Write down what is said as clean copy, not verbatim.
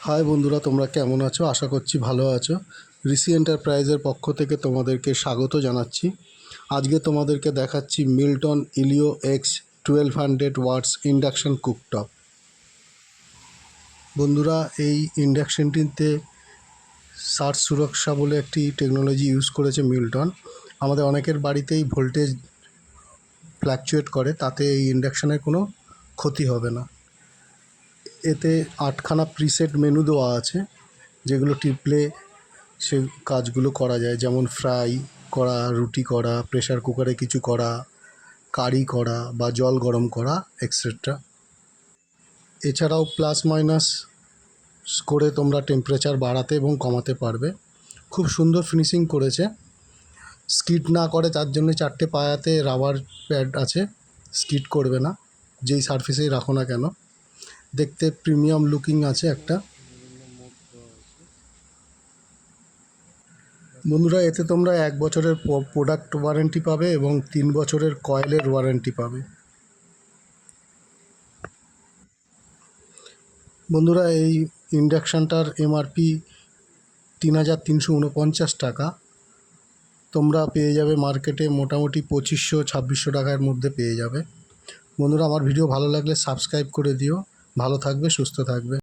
High বন্ধুরা, তোমরা কেমন আছো? আশা করছি ভালো আছো। ঋষি এন্টারপ্রাইজের পক্ষ থেকে তোমাদেরকে স্বাগত জানাচ্ছি। আজকে তোমাদেরকে দেখাচ্ছি মিল্টন ইলিও এক্স 1200 ওয়াটস ইন্ডাকশান কুকটপ। বন্ধুরা, এই ইন্ডাকশানটিতে সার্জ সুরক্ষা বলে একটি টেকনোলজি ইউজ করেছে মিল্টন। আমাদের অনেকের বাড়িতেই ভোল্টেজ ফ্ল্যাকচুয়েট করে, তাতে এই ইন্ডাকশানের কোনো ক্ষতি হবে না। এতে 8খানা প্রিসেট মেনু দেওয়া আছে, যেগুলো টিপলে সে কাজগুলো করা যায়, যেমন ফ্রাই করা, রুটি করা, প্রেসার কুকারে কিছু করা, কারি করা বা জল গরম করা এক্সেট্রা। এছাড়াও প্লাস মাইনাস করে তোমরা টেম্পারেচার বাড়াতে এবং কমাতে পারবে। খুব সুন্দর ফিনিশিং করেছে। স্কিড না করে তার জন্য 4টে পায়াতে রাবার প্যাড আছে, স্কিড করবে না যেই সারফেসেই রাখো না কেন। দেখতে প্রিমিয়াম লুকিং আছে একটা। বন্ধুরা, এতে তোমরা 1 বছরের প্রোডাক্ট ওয়ারেন্টি পাবে এবং 3 বছরের কয়েলের ওয়ারেন্টি পাবে। বন্ধুরা, এই ইন্ডাকশানটার এমআরপি 3349 টাকা। তোমরা পেয়ে যাবে মার্কেটে মোটামুটি 2500-2600 টাকার মধ্যে পেয়ে যাবে। বন্ধুরা, আমার ভিডিও ভালো লাগলে সাবস্ক্রাইব করে দিও। ভালো থাকবে, সুস্থ থাকবে।